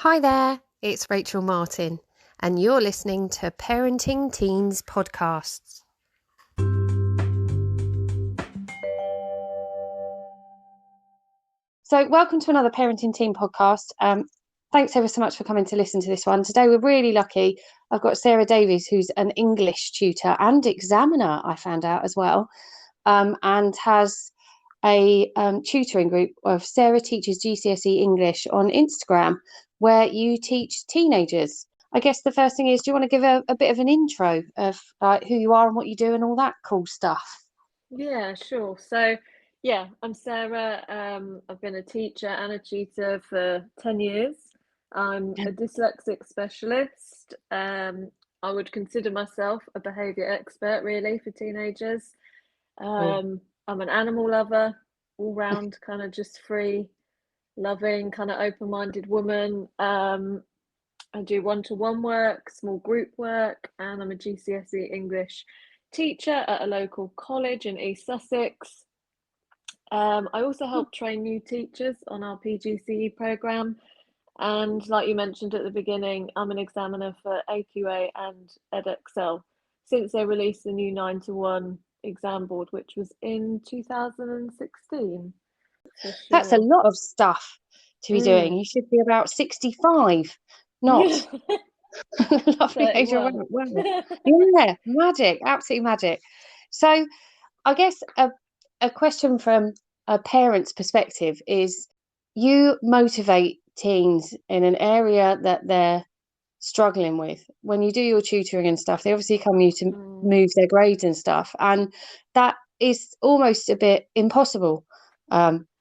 Hi there, it's Rachel Martin, and you're listening to Parenting Teens Podcasts. So, welcome to another Parenting Teen podcast. Thanks ever so much for coming to listen to this one. Today, we're really lucky. I've got Sarah Davies, who's an English tutor and examiner, I found out as well, and has a tutoring group of Sarah Teaches GCSE English on Instagram, where you teach teenagers. I guess the first thing is, do you want to give a bit of an intro of who you are and what you do and all that cool stuff? Yeah, sure. So, yeah, I'm Sarah. I've been a teacher and a tutor for 10 years. I'm a dyslexic specialist. I would consider myself a behaviour expert, really, for teenagers. I'm an animal lover, all round kind of just free, loving, kind of open-minded woman. I do one-to-one work, small group work, and I'm a GCSE English teacher at a local college in East Sussex. I also help train new teachers on our PGCE programme. And like you mentioned at the beginning, I'm an examiner for AQA and EdExcel since they released the new 9-to-1 exam board, which was in 2016. For That's a sure. lot of stuff to be doing. You should be about 65, not lovely age of 31. wow. Yeah, magic, absolutely magic. So I guess a question from a parent's perspective is, you motivate teens in an area that they're struggling with. When you do your tutoring and stuff, they obviously come you to move their grades and stuff, and that is almost a bit impossible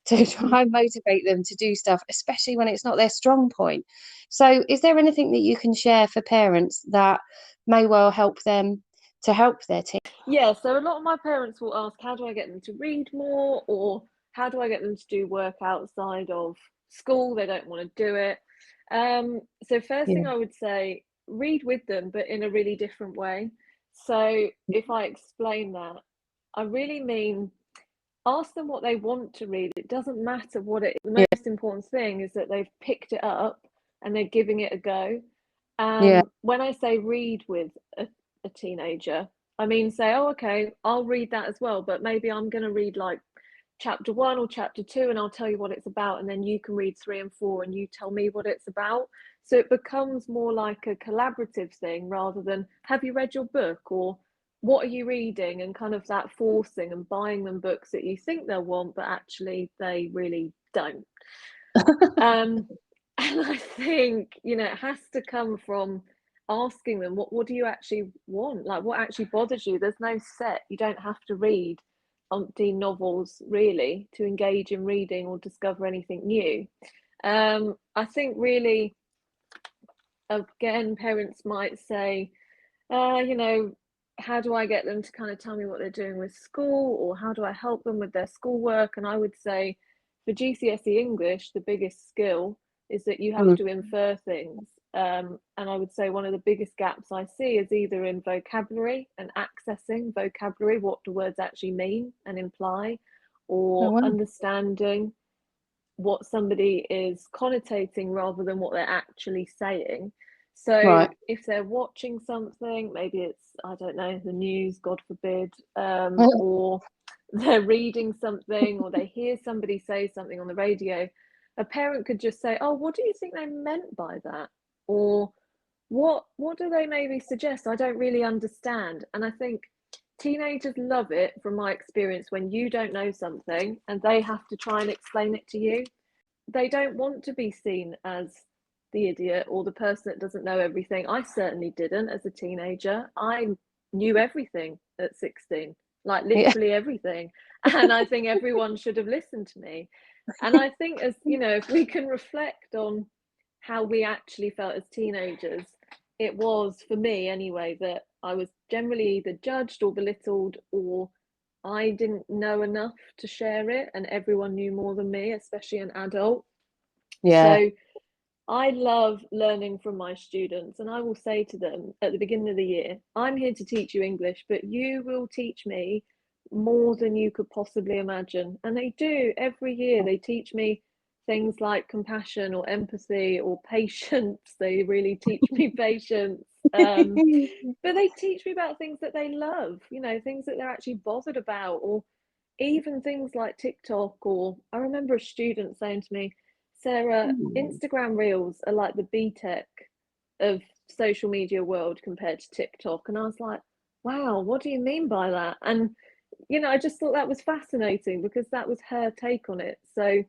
to try and motivate them to do stuff, especially when it's not their strong point. So is there anything that you can share for parents that may well help them to help their team? Yeah, so a lot of my parents will ask, how do I get them to read more, or how do I get them to do work outside of school? They don't want to do it. So first thing I would say, read with them, but in a really different way. So if I explain that, I really mean ask them what they want to read. It doesn't matter what it is. The most important thing is that they've picked it up and they're giving it a go. Yeah, When I say read with a teenager, I mean say, oh, okay, I'll read that as well, but maybe I'm going to read like chapter 1 or chapter 2 and I'll tell you what it's about, and then you can read 3 and 4 and you tell me what it's about. So it becomes more like a collaborative thing rather than, have you read your book, or what are you reading, and kind of that forcing and buying them books that you think they'll want but actually they really don't. And I think, you know, it has to come from asking them, what do you actually want? Like, what actually bothers you? There's no set. You don't have to read umpteen novels, really, to engage in reading or discover anything new. I think, really, again, parents might say, you know, how do I get them to kind of tell me what they're doing with school, or how do I help them with their schoolwork? And I would say for GCSE English, the biggest skill is that you have to infer things. And I would say one of the biggest gaps I see is either in vocabulary and accessing vocabulary, what do words actually mean and imply, or understanding what somebody is connotating rather than what they're actually saying. So if they're watching something, maybe it's, I don't know, the news, God forbid, or they're reading something, or they hear somebody say something on the radio, a parent could just say, oh, what do you think they meant by that? Or what do they maybe suggest? I don't really understand. And I think teenagers love it, from my experience, when you don't know something and they have to try and explain it to you. They don't want to be seen as the idiot or the person that doesn't know everything. I certainly didn't as a teenager. I knew everything at 16, like literally everything. And I think everyone should have listened to me. And I think, as you know, if we can reflect on how we actually felt as teenagers, it was, for me anyway, that I was generally either judged or belittled, or I didn't know enough to share it, and everyone knew more than me, especially an adult. So I love learning from my students, and I will say to them at the beginning of the year, I'm here to teach you English, but you will teach me more than you could possibly imagine. And they do every year. They teach me things like compassion or empathy or patience. They really teach me patience. But they teach me about things that they love, you know, things that they're actually bothered about, or even things like TikTok. Or I remember a student saying to me, Sarah, Instagram Reels are like the BTEC of social media world compared to TikTok. And I was like, wow, what do you mean by that? And, you know, I just thought that was fascinating because that was her take on it. So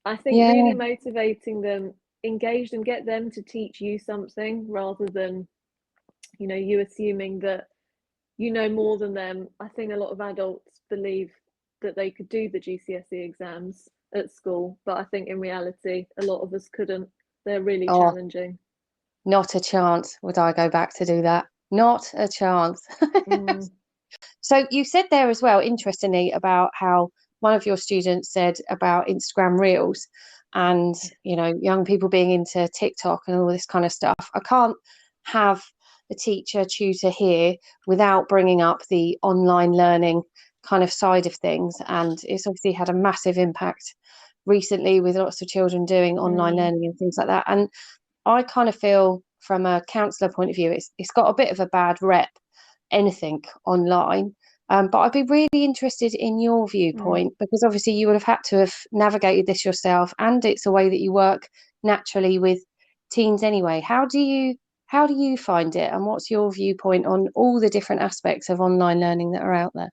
I think Yeah, really motivating them, engage them, get them to teach you something rather than, you know, you assuming that you know more than them. I think a lot of adults believe that they could do the GCSE exams at school, but I think in reality, a lot of us couldn't. They're really oh, challenging. not a chance would I go back to do that. Not a chance. Mm, So you said there as well, interestingly, about how one of your students said about Instagram Reels and, you know, young people being into TikTok and all this kind of stuff. I can't have a teacher, tutor here without bringing up the online learning kind of side of things. And it's obviously had a massive impact recently with lots of children doing online mm, learning and things like that. And I kind of feel from a counsellor point of view, it's got a bit of a bad rep, anything online. But I'd be really interested in your mm. viewpoint because obviously you would have had to have navigated this yourself, and it's a way that you work naturally with teens anyway. How do you find it, and what's your viewpoint on all the different aspects of online learning that are out there?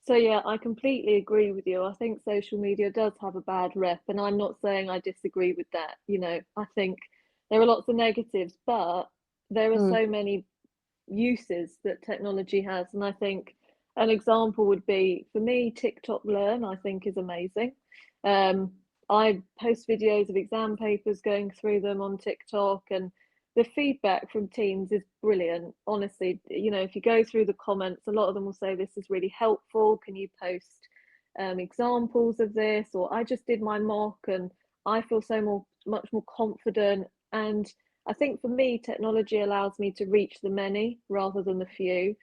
So yeah, I completely agree with you. I think social media does have a bad rep, and I'm not saying I disagree with that. You know, I think there are lots of negatives, but there are Mm, so many uses that technology has. And I think an example would be, for me, TikTok Learn, I think is amazing. Um, I post videos of exam papers, going through them on TikTok, and the feedback from teens is brilliant. Honestly, you know, if you go through the comments, a lot of them will say, this is really helpful. Can you post examples of this? Or I just did my mock and I feel much more confident. And I think for me, technology allows me to reach the many rather than the few.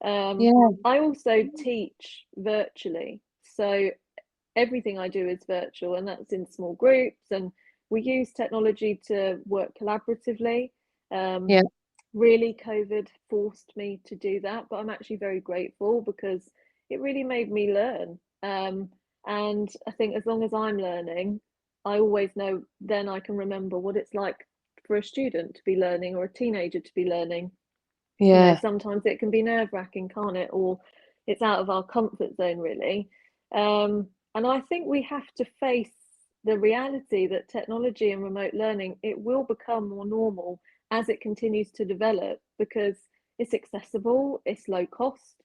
Um, yeah, I also teach virtually. So everything I do is virtual, and that's in small groups. And we use technology to work collaboratively. Um, yeah, Really, COVID forced me to do that, but I'm actually very grateful because it really made me learn. And I think as long as I'm learning, I always know then I can remember what it's like for a student to be learning or a teenager to be learning. You know, yeah, sometimes it can be nerve-wracking, can't it? Or it's out of our comfort zone, really. And I think we have to face the reality that technology and remote learning, it will become more normal as it continues to develop because it's accessible, it's low cost.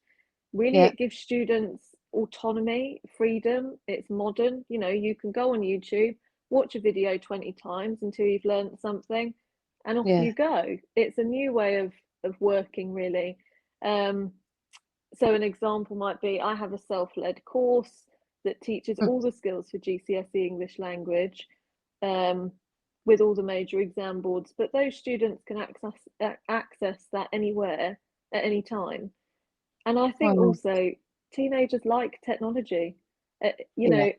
Really, yeah, it gives students autonomy, freedom, it's modern. You know, you can go on YouTube, watch a video 20 times until you've learned something, and off yeah, you go. It's a new way of working, really. Um, so an example might be, I have a self-led course that teaches mm, all the skills for GCSE English language, um, with all the major exam boards, but those students can access that anywhere at any time. And I think well, also teenagers like technology. You yeah, know,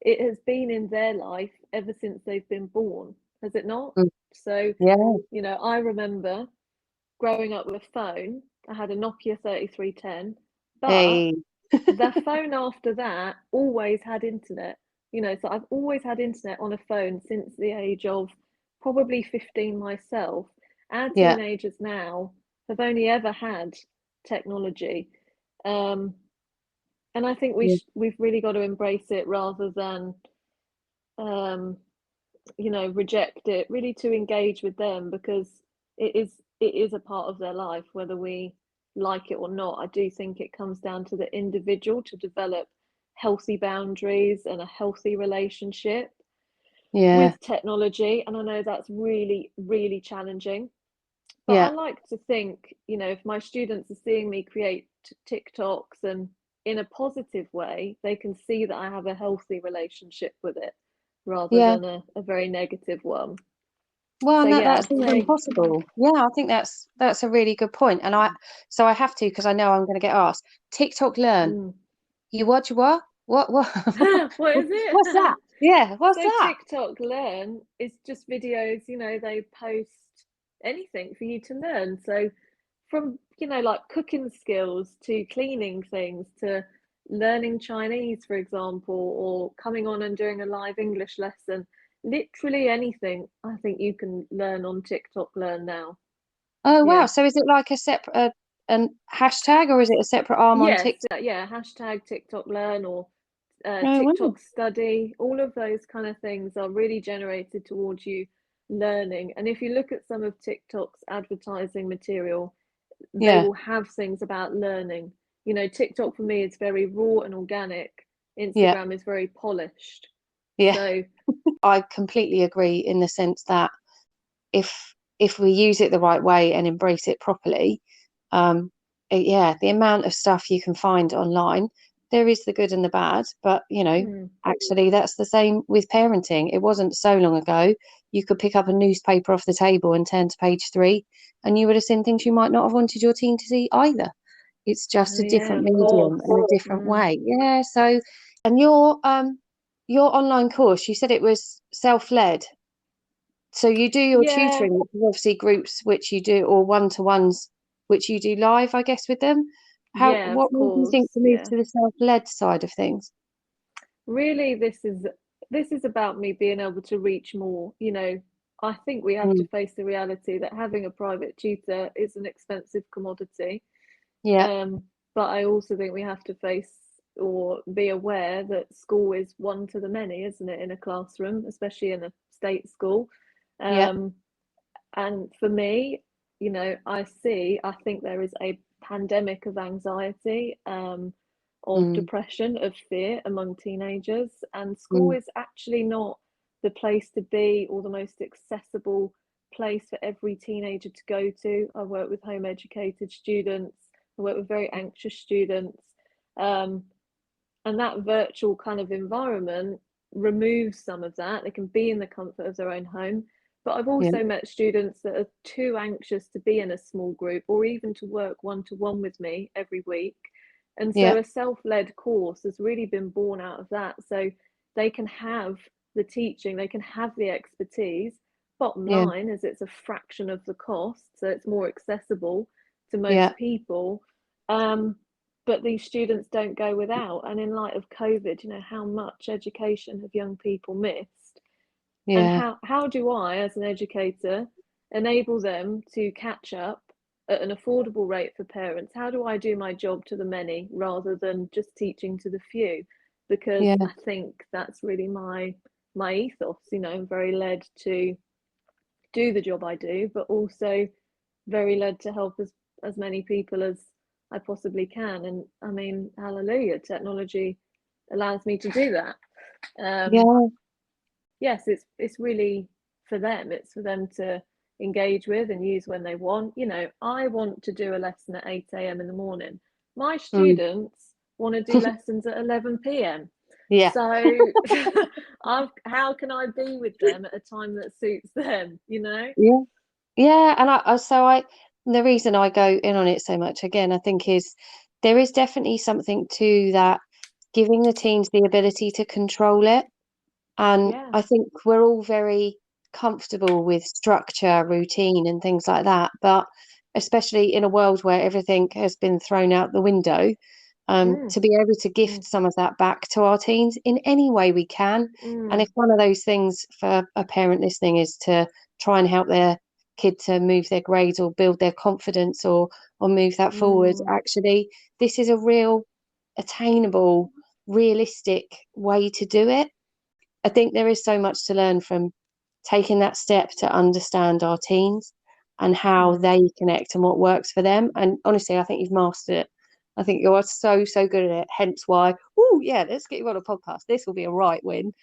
it has been in their life ever since they've been born, has it not? mm, So, yeah, you know, I remember growing up with a phone. I had a Nokia 3310, but hey, the phone after that always had internet. You know, so I've always had internet on a phone since the age of probably 15 myself. Our yeah, teenagers now have only ever had technology. Um, and I think yeah, we've really got to embrace it rather than um, you know, reject it, really to engage with them because it is a part of their life, whether we like it or not. I do think it comes down to the individual to develop healthy boundaries and a healthy relationship yeah, with technology. And I know that's really, really challenging. But I yeah, like to think, you know, if my students are seeing me create TikToks and in a positive way, they can see that I have a healthy relationship with it rather yeah. than a very negative one. Well, So and yeah, that's I'd even say, possible. Yeah, I think that's a really good point. And so I have to because I know I'm going to get asked. TikTok Learn. mm. You what? You what? What? What is What's it? that? Yeah, what's So that? TikTok Learn is just videos, they post anything for you to learn. So from, like cooking skills to cleaning things to learning Chinese, for example, or coming on and doing a live English lesson, literally anything I think you can learn on TikTok Learn now. Oh wow. Yeah. So is it like a separate an hashtag, or is it a separate arm on Yes, TikTok? yeah, hashtag TikTok Learn or No way. TikTok Study, all of those kind of things are really generated towards you learning. And if you look at some of TikTok's advertising material, they Yeah, will have things about learning. TikTok for me is very raw and organic. yeah, Instagram is very polished. yeah. So, I completely agree in the sense that if we use it the right way and embrace it properly, yeah, the amount of stuff you can find online, there is the good and the bad, but mm, actually that's the same with parenting. It wasn't so long ago you could pick up a newspaper off the table and turn to page 3, and you would have seen things you might not have wanted your teen to see either. It's just oh a yeah, different of medium course. and a different Mm. way. Yeah. So, and your online course, you said it was self-led. So you do your Yeah, tutoring, which is obviously groups which you do, or one-to-ones which you do live, I guess, with them. yeah, of What made you think course. to move Yeah. to the self-led side of things? Really, this is about me being able to reach more. I think we have to Mm, face the reality that having a private tutor is an expensive commodity. yeah, Um, but I also think we have to face or be aware that school is one to the many, isn't it, in a classroom, especially in a state school. yeah, Um, and for me, I think there is a pandemic of anxiety, of mm, depression, of fear among teenagers, and school mm, is actually not the place to be or the most accessible place for every teenager to go to. I work with home educated students, I work with very anxious students, um, and that virtual kind of environment removes some of that. They can be in the comfort of their own home. But I've yeah, also met students that are too anxious to be in a small group or even to work one to one with me every week. And yeah, so a self led course has really been born out of that. So they can have the teaching, they can have the expertise. Bottom yeah, line is it's a fraction of the cost, so it's more accessible to yeah, most people. Um, but these students don't go without. And in light of COVID, how much education have young people missed? And yeah, how do I, as an educator, enable them to catch up at an affordable rate for parents? How do I do my job to the many rather than just teaching to the few? Because yeah, I think that's really my ethos. I'm very led to do the job I do, but also very led to help as many people as I possibly can. And I mean, hallelujah, technology allows me to do that. Um, yeah, yes, it's really for them. It's for them to engage with and use when they want. I want to do a lesson at 8 a.m. in the morning. My mm, students want to do lessons at 11 p.m. yeah, So how can I be with them at a time that suits them, yeah, yeah. And I the reason I go in on it so much again, I think is there is definitely something to that, giving the teens the ability to control it. And Yeah. I think we're all very comfortable with structure, routine, and things like that. But especially in a world where everything has been thrown out the window, Mm, to be able to gift mm, some of that back to our teens in any way we can. And mm, if one of those things for a parent listening is to try and help their kid to move their grades or build their confidence or move that forward, mm, actually, this is a real attainable, realistic way to do it. I think there is so much to learn from taking that step to understand our teens and how mm. they connect and what works for them. And honestly, I think you've mastered it. I think you're so, so good at it. Hence why, oh, yeah, let's get you on a podcast. This will be a right win,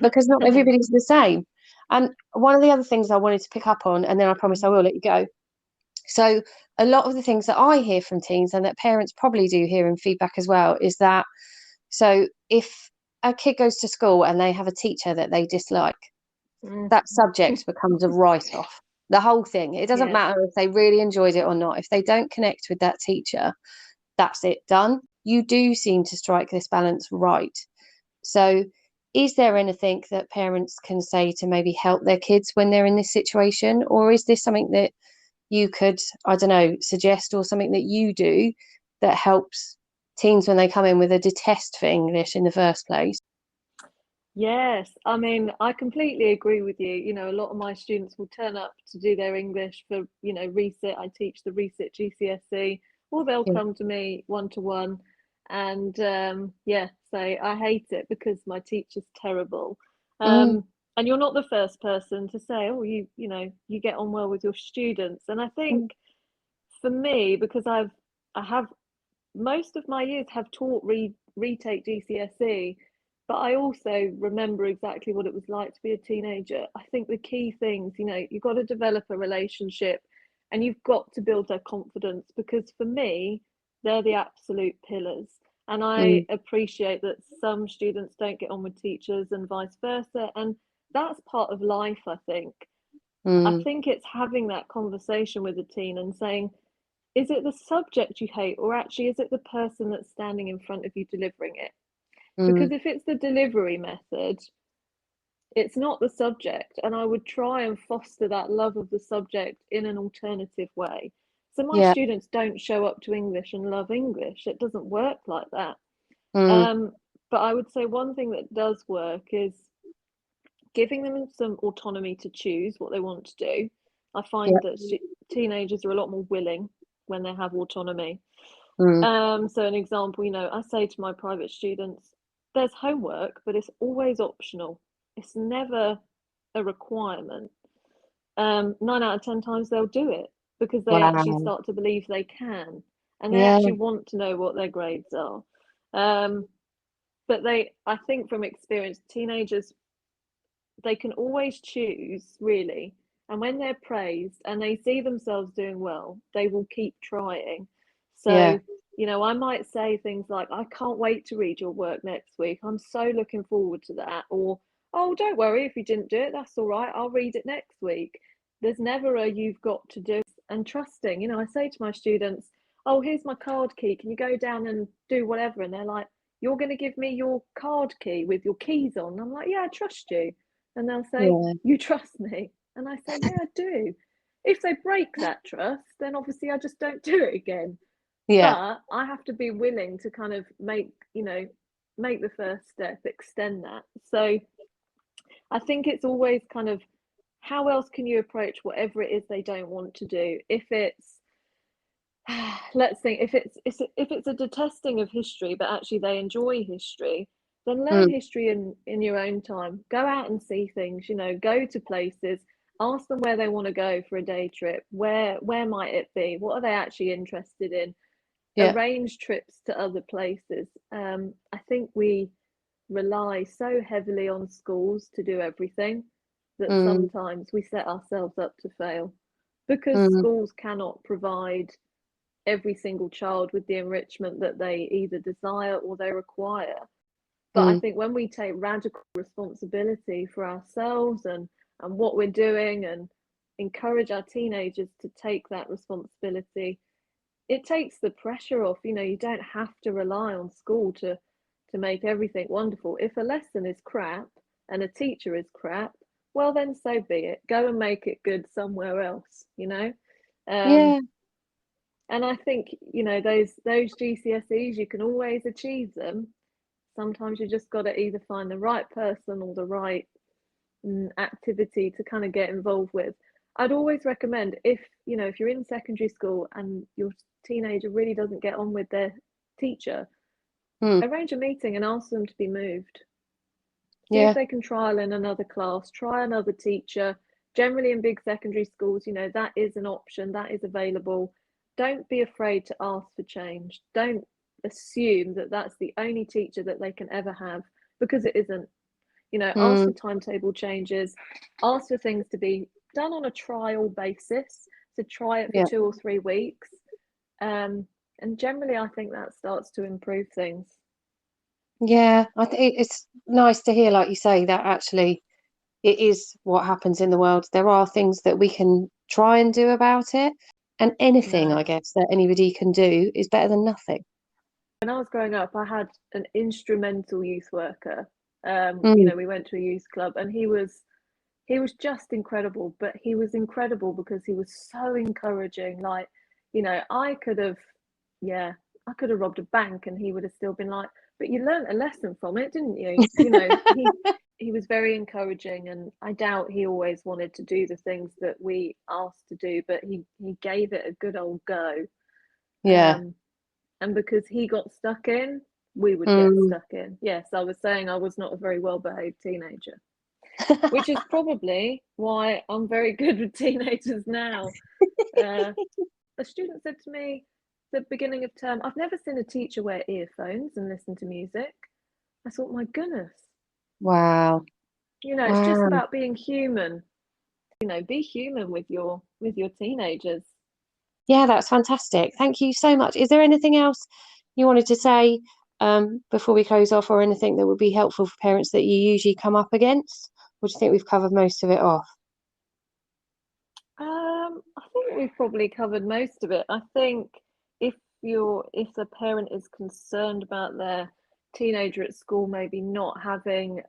because not Thanks. everybody's the same. And one of the other things I wanted to pick up on, and then I promise I Mm, will let you go. So, a lot of the things that I hear from teens and that parents probably do hear in feedback as well is that so if a kid goes to school and they have a teacher that they dislike, mm. that subject becomes a write-off. The whole thing. It doesn't Yeah. matter if they really enjoyed it or not. If they don't connect with that teacher, that's it, done. You do seem to strike this balance right. So is there anything that parents can say to maybe help their kids when they're in this situation? Or is this something that you could, I don't know, suggest, or something that you do that helps teens when they come in with a detest for English in the first place? Yes, I mean, I completely agree with you. A lot of my students will turn up to do their English for, resit. I teach the resit GCSE, or they'll Yeah. come to me one to one and yeah, say, I hate it because my teacher's terrible. Mm, And you're not the first person to say, oh, you get on well with your students. And I mm, think for me, because I have most of my years have taught retake GCSE, but I also remember exactly what it was like to be a teenager. I think the key things, you've got to develop a relationship and you've got to build their confidence, because for me, they're the absolute pillars. And I mm, appreciate that some students don't get on with teachers and vice versa. And that's part of life, I think. I mm, think it's having that conversation with a teen and saying, is it the subject you hate, or actually is it the person that's standing in front of you delivering it? Because mm. if it's the delivery method, it's not the subject. And I would try and foster that love of the subject in an alternative way. So my Yeah. students don't show up to English and love English. It doesn't work like that. Mm, Um, but I would say one thing that does work is giving them some autonomy to choose what they want to do. I yeah. find that teenagers are a lot more willing when they have autonomy. Mm, So an example, I say to my private students, there's homework, but it's always optional. It's never a requirement. 9 out of 10 times they'll do it because they actually wow. start to believe they can, and they Yeah. actually want to know what their grades are. Um, but I think from experience, teenagers, they can always choose, really. And when they're praised and they see themselves doing well, they will keep trying. Yeah. So, I might say things like, I can't wait to read your work next week. I'm so looking forward to that. Or, oh, don't worry if you didn't do it. That's all right. I'll read it next week. There's never a you've got to do. And trusting, I say to my students, oh, here's my card key. Can you go down and do whatever? And they're like, you're going to give me your card key with your keys on? And I'm like, yeah, I trust you. And they'll say, Yeah. you trust me? And I say, yeah, I do. If they break that trust, then obviously I just don't do it again. Yeah. But I have to be willing to kind of make the first step, extend that. So I think it's always kind of, how else can you approach whatever it is they don't want to do? If it's let's think, if it's a detesting of history, but actually they enjoy history, then learn Mm, history in your own time. Go out and see things, go to places, ask them where they want to go for a day trip. Where might it be? What are they actually interested in? yeah. Arrange trips to other places. I think we rely so heavily on schools to do everything that Mm, sometimes we set ourselves up to fail, because mm, schools cannot provide every single child with the enrichment that they either desire or they require. But I mm, think when we take radical responsibility for ourselves and what we're doing, and encourage our teenagers to take that responsibility, it takes the pressure off. You don't have to rely on school to make everything wonderful. If a lesson is crap and a teacher is crap, well then so be it. Go and make it good somewhere else. Um, yeah. and I think, those GCSEs, you can always achieve them. Sometimes you just got to either find the right person or the right activity to kind of get involved with. I'd always recommend, if you're in secondary school and your teenager really doesn't get on with their teacher, Mm, arrange a meeting and ask them to be moved. See if yeah. they can trial in another class, try another teacher. Generally, in big secondary schools, that is an option, that is available. Don't be afraid to ask for change. Don't assume that that's the only teacher that they can ever have, because it isn't. Ask for Mm, timetable changes, ask for things to be done on a trial basis. So try it for yeah. 2 or 3 weeks. And generally, I think that starts to improve things. Yeah. I think it's nice to hear, like you say, that actually it is what happens in the world. There are things that we can try and do about it. And anything, No. I guess, that anybody can do is better than nothing. When I was growing up, I had an instrumental youth worker. You Mm. know, we went to a youth club, and he was just incredible. But he was incredible because he was so encouraging. Like, you know, yeah, I could have robbed a bank, and he would have still been like, "But you learned a lesson from it, didn't you?" You know, he was very encouraging, and I doubt he always wanted to do the things that we asked to do, but he gave it a good old go. Yeah. Um, and because he got stuck in, we would get Mm. stuck in. Yes, I was saying I was not a very well behaved teenager, which is probably why I'm very good with teenagers now. A student said to me at the beginning of term, "I've never seen a teacher wear earphones and listen to music." I thought, my goodness, Wow. you know, it's just Wow. about being human. You know, be human with your teenagers. Yeah, that's fantastic. Thank you so much. Is there anything else you wanted to say before we close off, or anything that would be helpful for parents that you usually come up against? Or do you think we've covered most of it off? I think we've probably covered most of it. I think if if the parent is concerned about their teenager at school maybe not having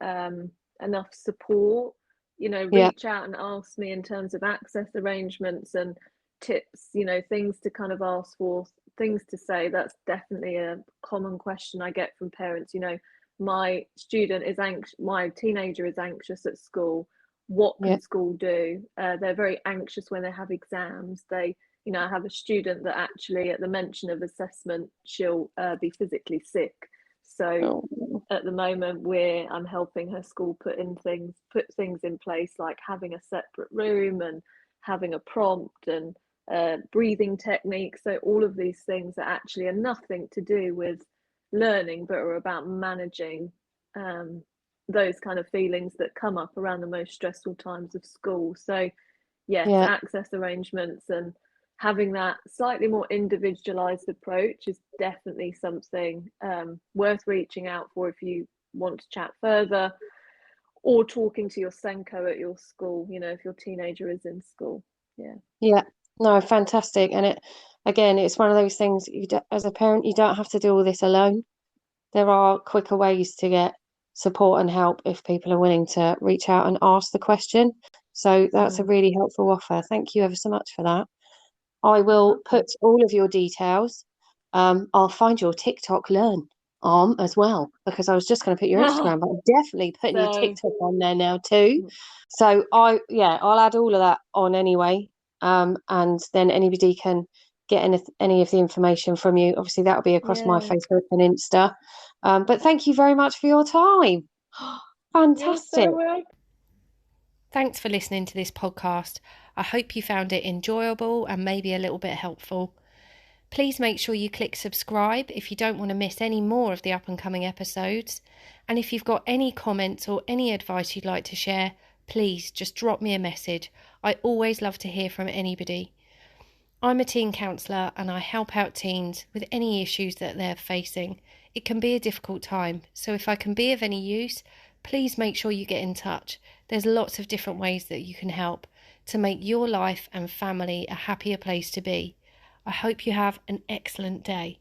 enough support, you know, Yeah, reach out and ask me in terms of access arrangements and tips, you know, things to kind of ask for, things to say. That's definitely a common question I get from parents. You know, my teenager is anxious at school. What yeah, can school do? They're very anxious when they have exams. You know, I have a student that actually, at the mention of assessment, she'll be physically sick. So oh, at the moment, I'm helping her school put things in place, like having a separate room and having a prompt and breathing techniques. So all of these things that actually are nothing to do with learning, but are about managing um, those kind of feelings that come up around the most stressful times of school. So yes, yeah, access arrangements and having that slightly more individualized approach is definitely something worth reaching out for if you want to chat further, or talking to your Senko at your school, you know, if your teenager is in school. Yeah. yeah. No, fantastic. And again, it's one of those things as a parent, you don't have to do all this alone. There are quicker ways to get support and help if people are willing to reach out and ask the question. So that's a Mm. really helpful offer. Thank you ever so much for that. I You're will put welcome. all of your details. I'll find your TikTok learn arm as well, because I was just going to put your Instagram, but I'm definitely putting your So TikTok on there now too. So I'll add all of that on anyway. And then anybody can get any of the information from you. Obviously, that'll be across my yeah, Facebook and Insta. But thank you very much for your time. you're Fantastic. so welcome. Thanks for listening to this podcast. I hope you found it enjoyable and maybe a little bit helpful. Please make sure you click subscribe if you don't want to miss any more of the up and coming episodes. And if you've got any comments or any advice you'd like to share, please just drop me a message. I always love to hear from anybody. I'm a teen counsellor and I help out teens with any issues that they're facing. It can be a difficult time, so if I can be of any use, please make sure you get in touch. There's lots of different ways that you can help to make your life and family a happier place to be. I hope you have an excellent day.